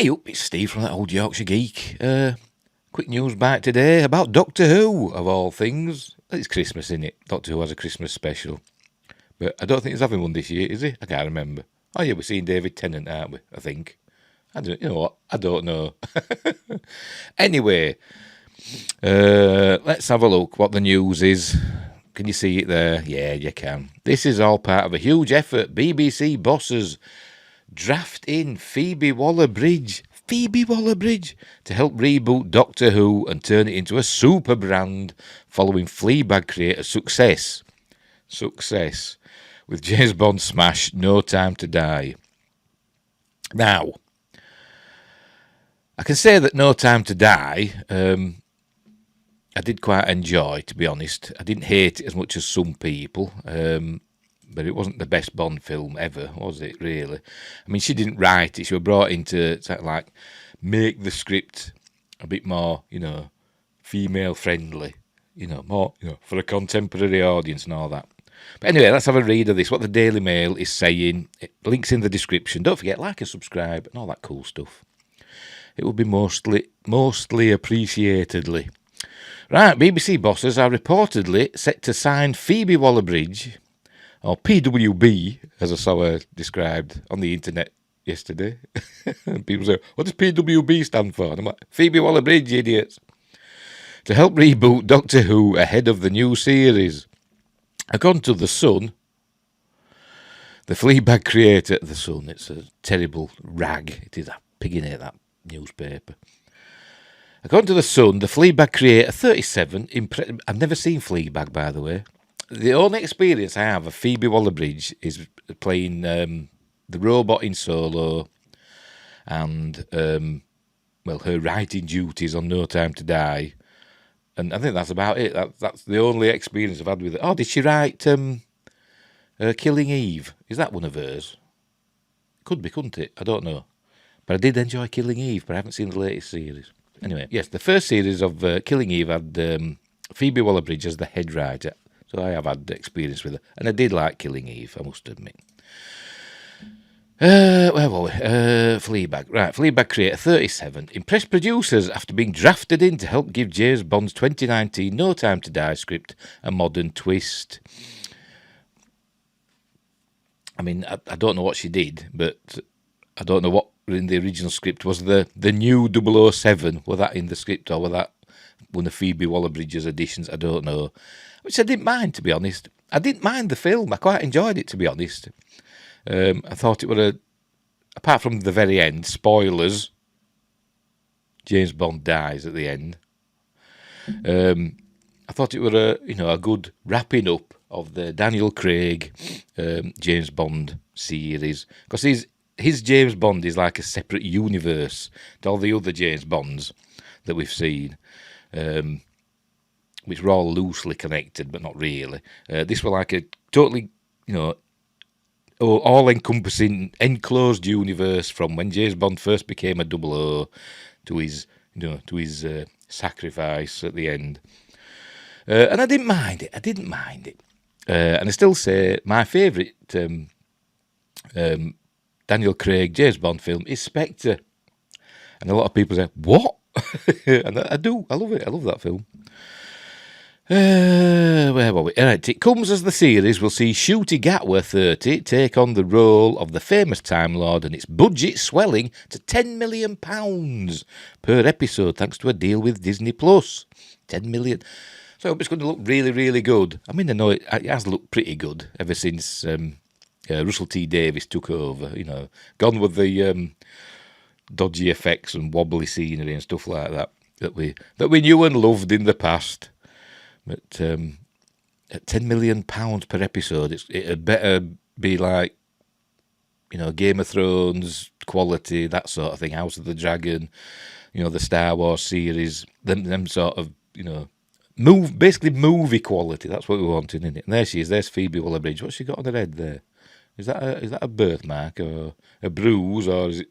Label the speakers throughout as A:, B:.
A: Hey up, it's Steve from that old Yorkshire geek. Quick news bite today about Doctor Who, of all things. It's Christmas, isn't it? Doctor Who has a Christmas special. But I don't think he's having one this year, is he? I can't remember. Oh yeah, we're seeing David Tennant, aren't we? I think. You know what? I don't know. Anyway, let's have a look what the news is. Can you see it there? Yeah, you can. This is all part of a huge effort. BBC bosses draft in Phoebe Waller-Bridge to help reboot Doctor Who and turn it into a super brand following Fleabag creator success with James Bond smash No Time to Die. Now, I can say that No Time to Die I did quite enjoy, to be honest. I didn't hate it as much as some people, but it wasn't the best Bond film ever, was it, really? I mean, she didn't write it. She was brought in to sort of like make the script a bit more, female-friendly, more, for a contemporary audience and all that. But anyway, let's have a read of this, what the Daily Mail is saying. Links in the description. Don't forget, like and subscribe and all that cool stuff. It will be mostly appreciatedly. Right, BBC bosses are reportedly set to sign Phoebe Waller-Bridge, or PWB, as I saw her described on the internet yesterday. And people say, what does PWB stand for? And I'm like, Phoebe Waller-Bridge, idiots. To help reboot Doctor Who ahead of the new series. According to The Sun, the Fleabag creator, The Sun, it's a terrible rag. It is a pig in it, that newspaper. According to The Sun, the Fleabag creator, 37, I've never seen Fleabag, by the way. The only experience I have of Phoebe Waller-Bridge is playing the robot in Solo and, her writing duties on No Time to Die. And I think that's about it. That's the only experience I've had with it. Oh, did she write Killing Eve? Is that one of hers? Could be, couldn't it? I don't know. But I did enjoy Killing Eve, but I haven't seen the latest series. Anyway, yes, the first series of Killing Eve had Phoebe Waller-Bridge as the head writer. So I have had experience with her. And I did like Killing Eve, I must admit. Where were we? Fleabag. Right, Fleabag creator, 37. Impressed producers after being drafted in to help give James Bond's 2019 No Time to Die script a modern twist. I mean, I don't know what she did, but I don't know what in the original script was the new 007. Was that in the script or was that one of Phoebe Waller-Bridge's additions? I don't know. Which I didn't mind, to be honest. I didn't mind the film. I quite enjoyed it, to be honest. I thought it were apart from the very end, spoilers, James Bond dies at the end. I thought it were a good wrapping up of the Daniel Craig James Bond series, because his James Bond is like a separate universe to all the other James Bonds that we've seen, which were all loosely connected, but not really. This was like a totally, all-encompassing, enclosed universe from when James Bond first became a 00 to his, sacrifice at the end. And I didn't mind it. And I still say my favourite Daniel Craig James Bond film is Spectre. And a lot of people say, what? And I do. I love it. I love that film. Where were we? Right, it comes as the series will see Ncuti Gatwa, 30, take on the role of the famous Time Lord, and its budget swelling to £10 million per episode, thanks to a deal with Disney Plus. 10 million. So I hope it's going to look really, really good. I mean, I know it has looked pretty good ever since Russell T Davies took over. Gone with the dodgy effects and wobbly scenery and stuff like that we knew and loved in the past. But at £10 million per episode, it'd better be like, Game of Thrones quality, that sort of thing, House of the Dragon, the Star Wars series, them sort of, basically movie quality. That's what we wanted, isn't it? And there she is. There's Phoebe Waller-Bridge. What's she got on her head there? Is that a birthmark or a bruise, or is it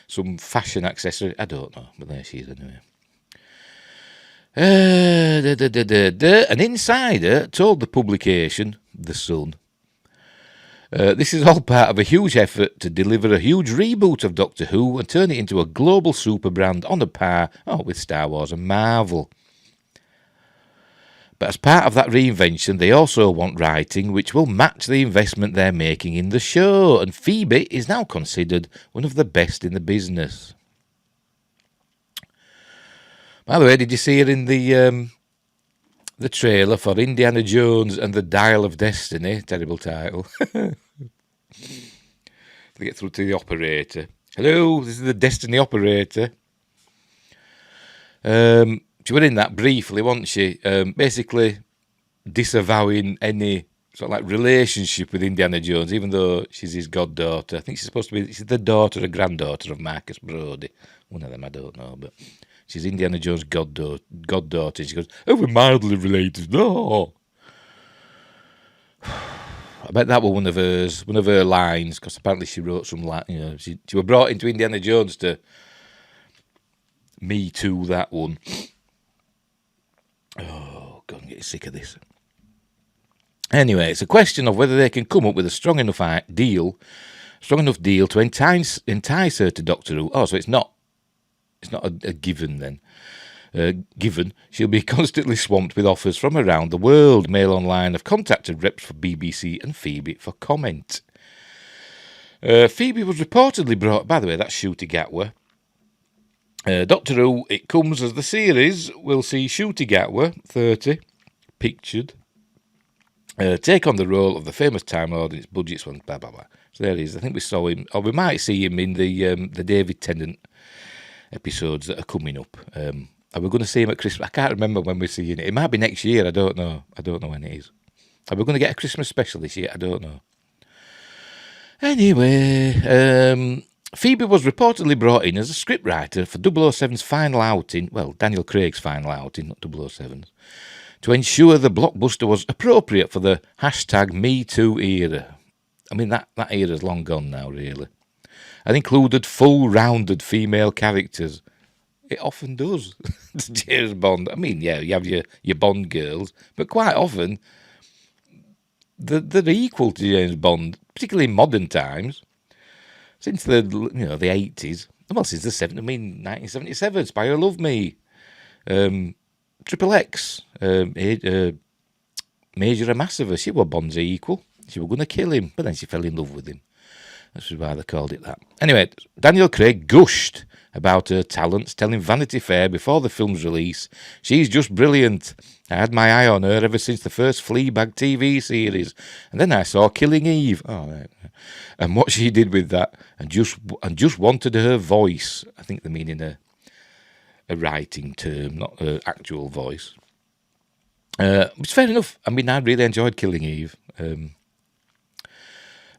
A: some fashion accessory? I don't know, but there she is anyway. An insider told the publication, The Sun, This is all part of a huge effort to deliver a huge reboot of Doctor Who and turn it into a global super brand on a par with Star Wars and Marvel. But as part of that reinvention, they also want writing which will match the investment they're making in the show, and Phoebe is now considered one of the best in the business. By the way, did you see her in the trailer for Indiana Jones and the Dial of Destiny? Terrible title. To get through to the operator. Hello, this is the Destiny operator. She was in that briefly, wasn't she? Basically disavowing any sort of like relationship with Indiana Jones, even though she's his goddaughter. I think she's supposed to be, she's the daughter or granddaughter of Marcus Brody. One of them, I don't know, but she's Indiana Jones' goddaughter. She goes, oh, we're mildly related. No. I bet that was one of her lines, because apparently she wrote some, she was brought into Indiana Jones to Me Too that one. Oh, God, I'm getting sick of this. Anyway, it's a question of whether they can come up with a strong enough deal to entice her to Doctor Who. Oh, so it's not a given then. Given she'll be constantly swamped with offers from around the world. Mail Online have contacted reps for BBC and Phoebe for comment. Phoebe was reportedly brought, by the way, that's Shooty Gatwa. Doctor Who, it comes as the series. We'll see Shooty Gatwa, 30, pictured, take on the role of the famous Time Lord in its budgets one, blah, blah, blah. So there he is. I think we saw him, or we might see him in the David Tennant episodes that are coming up. Are we going to see him at Christmas? I can't remember when we're seeing it. It might be next year. I don't know. I don't know when it is. Are we going to get a Christmas special this year? I don't know. Anyway, Phoebe was reportedly brought in as a scriptwriter for 007's final outing, well, Daniel Craig's final outing, not 007's, to ensure the blockbuster was appropriate for the hashtag Me Too era. I mean, that era's long gone now, really. And included full-rounded female characters. It often does. James Bond. I mean, yeah, you have your Bond girls, but quite often they're equal to James Bond, particularly in modern times. Since the 80s, well, since the 70s. I mean, 1977, Spy Who Loved Me, Triple X, Major and Massive. She was Bond's equal. She was going to kill him, but then she fell in love with him. That's why they called it that. Anyway, Daniel Craig gushed about her talents, telling Vanity Fair before the film's release, she's just brilliant. I had my eye on her ever since the first Fleabag TV series, and then I saw Killing Eve. Oh, right. And what she did with that, and just wanted her voice. I think they mean in a writing term, not her actual voice. It's fair enough. I mean, I really enjoyed Killing Eve.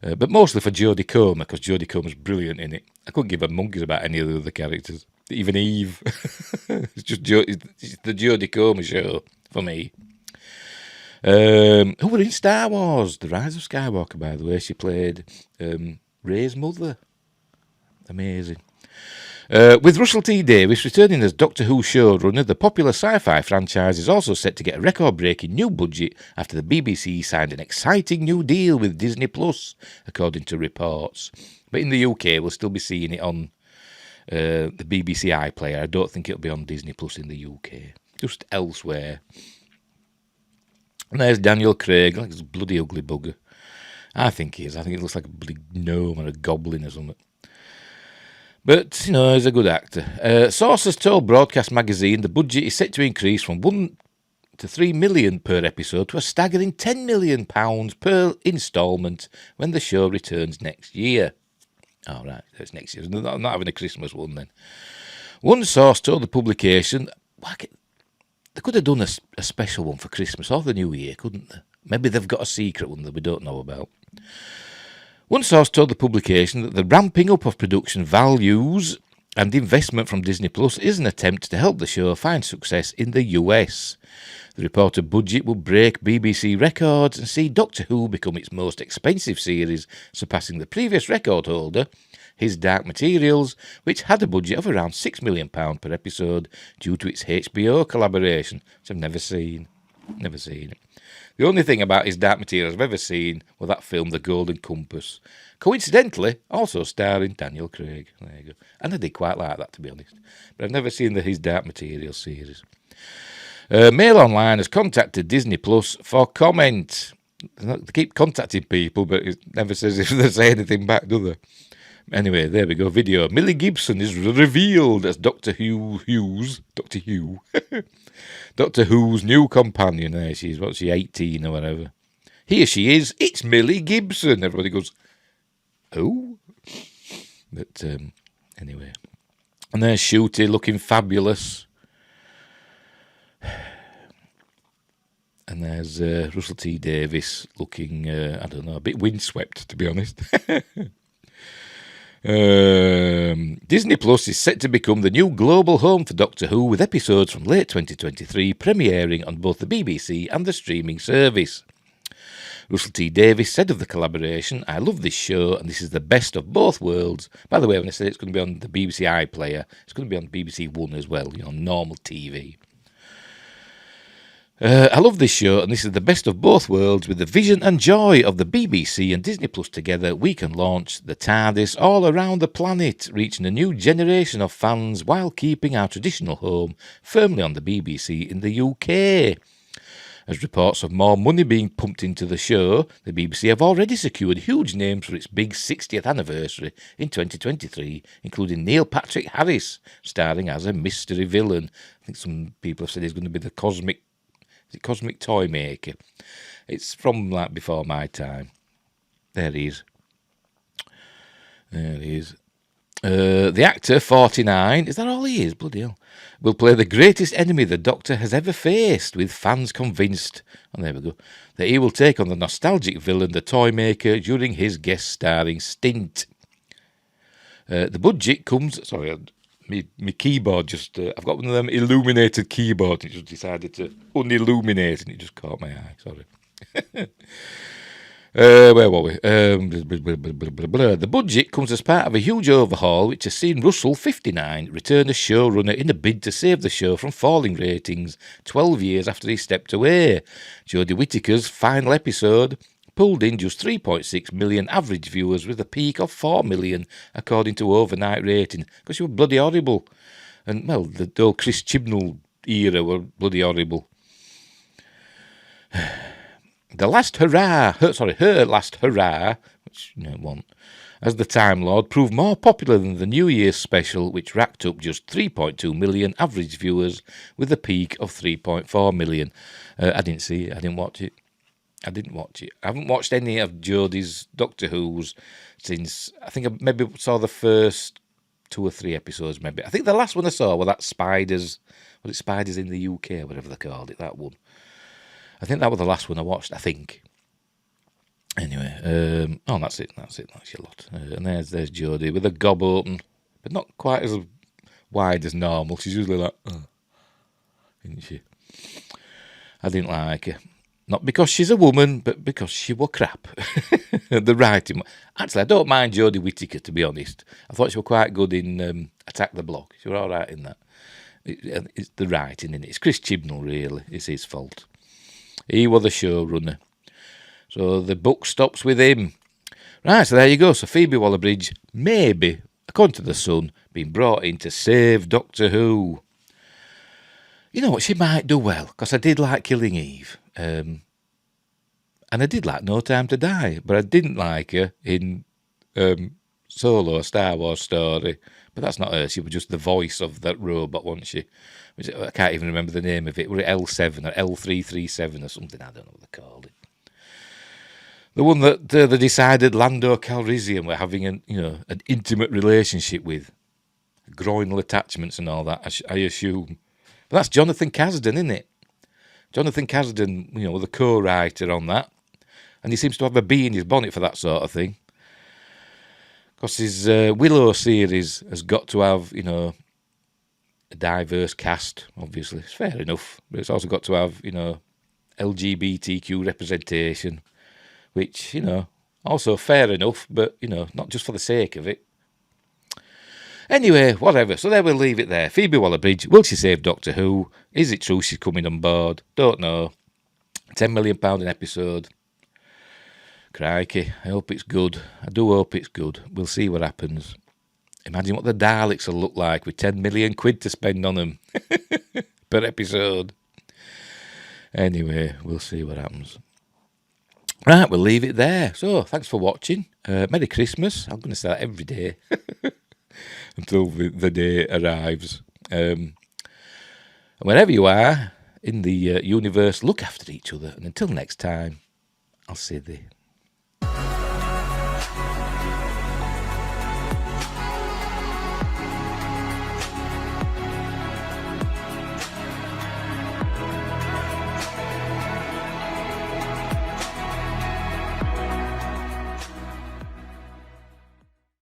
A: But mostly for Jodie Comer, because Jodie Comer's brilliant in it. I couldn't give a monkeys about any of the other characters. Even Eve. It's the Jodie Comer show for me. Who were in Star Wars? The Rise of Skywalker, by the way. She played Rey's mother. Amazing. With Russell T Davies returning as Doctor Who showrunner, the popular sci-fi franchise is also set to get a record-breaking new budget after the BBC signed an exciting new deal with Disney Plus, according to reports. But in the UK, we'll still be seeing it on the BBC iPlayer. I don't think it'll be on Disney Plus in the UK, just elsewhere. And there's Daniel Craig, like this bloody ugly bugger. I think he is. I think it looks like a bloody gnome or a goblin or something. But, he's a good actor. Sources told Broadcast Magazine the budget is set to increase from 1 to 3 million per episode to a staggering £10 million per instalment when the show returns next year. Oh, right, it's next year. Not having a Christmas one then. One source told the publication, they could have done a special one for Christmas or the New Year, couldn't they? Maybe they've got a secret one that we don't know about. One source told the publication that the ramping up of production values and investment from Disney Plus is an attempt to help the show find success in the US. The reported budget will break BBC records and see Doctor Who become its most expensive series, surpassing the previous record holder, His Dark Materials, which had a budget of around £6 million per episode due to its HBO collaboration, which I've never seen. Never seen it. The only thing about his dark materials I've ever seen was that film, The Golden Compass. Coincidentally, also starring Daniel Craig. There you go. And I did quite like that, to be honest. But I've never seen his Dark Materials series. Mail Online has contacted Disney Plus for comment. They keep contacting people, but it never says if they say anything back, do they? Anyway, there we go. Video. Millie Gibson is revealed as Doctor Who's new companion. There she is. What's she, 18 or whatever? Here she is. It's Millie Gibson. Everybody goes, oh. But anyway. And there's Shooty looking fabulous. And there's Russell T Davies looking, I don't know, a bit windswept, to be honest. Disney Plus is set to become the new global home for Doctor Who, with episodes from late 2023 premiering on both the BBC and the streaming service. Russell T Davies said of the collaboration, "I love this show and this is the best of both worlds." By the way, when I said it's going to be on the BBC iPlayer, it's going to be on BBC One as well, normal TV. I love this show and this is the best of both worlds. With the vision and joy of the BBC and Disney Plus together, we can launch the TARDIS all around the planet, reaching a new generation of fans while keeping our traditional home firmly on the BBC in the UK. As reports of more money being pumped into the show, the BBC have already secured huge names for its big 60th anniversary in 2023, including Neil Patrick Harris, starring as a mystery villain. I think some people have said he's going to be the cosmic toy maker. It's from like before my time. There he is. The actor, 49, is that all he is? Bloody hell. Will play the greatest enemy the Doctor has ever faced, with fans convinced, and there we go, that he will take on the nostalgic villain, the toy maker, during his guest starring stint. The budget comes... Sorry, my keyboard just... I've got one of them illuminated keyboards, and it just decided to unilluminate, and it just caught my eye. Sorry. Where were we? The budget comes as part of a huge overhaul which has seen Russell, 59, return as showrunner in a bid to save the show from falling ratings 12 years after he stepped away. Jodie Whittaker's final episode pulled in just 3.6 million average viewers, with a peak of 4 million according to overnight rating, because she was bloody horrible. And, well, the old Chris Chibnall era were bloody horrible. Her last hurrah, which it won't, as the Time Lord, proved more popular than the New Year's special, which racked up just 3.2 million average viewers with a peak of 3.4 million. I didn't see it. I didn't watch it. I haven't watched any of Jodie's Doctor Who's since, I think I maybe saw the first 2 or 3 episodes, maybe. I think the last one I saw was that Spiders in the UK, whatever they called it, that one. I think that was the last one I watched, I think. Anyway, that's it. That's your lot. And there's Jodie with a gob open, but not quite as wide as normal. She's usually like, isn't she? I didn't like her. Not because she's a woman, but because she was crap. The writing. Actually, I don't mind Jodie Whittaker, to be honest. I thought she was quite good in Attack the Block. She was all right in that. It's the writing in it. It's Chris Chibnall, really. It's his fault. He was the showrunner. So the book stops with him. Right, so there you go. So Phoebe Waller-Bridge, maybe, according to The Sun, being brought in to save Doctor Who. You know what, she might do well, because I did like Killing Eve. And I did like No Time to Die, but I didn't like her in Solo, a Star Wars story. But that's not her. She was just the voice of that robot, wasn't she? I can't even remember the name of it. Was it L7 or L337 or something? I don't know what they called it. The one that they decided Lando Calrissian were having an intimate relationship with. Groinal attachments and all that, I assume. But that's Jonathan Kasdan, isn't it? Jonathan Kasdan, was the co-writer on that. And he seems to have a bee in his bonnet for that sort of thing. Because his Willow series has got to have, a diverse cast, obviously. It's fair enough. But it's also got to have, LGBTQ representation, which, also fair enough, but, not just for the sake of it. Anyway, whatever. So there we'll leave it there. Phoebe Waller-Bridge, will she save Doctor Who? Is it true she's coming on board? Don't know. £10 million an episode. Crikey, I hope it's good. I do hope it's good. We'll see what happens. Imagine what the Daleks will look like with 10 million quid to spend on them per episode. Anyway, we'll see what happens. Right, we'll leave it there. So, thanks for watching. Merry Christmas. I'm going to say that every day until the day arrives. Wherever you are in the universe, look after each other. And until next time, I'll say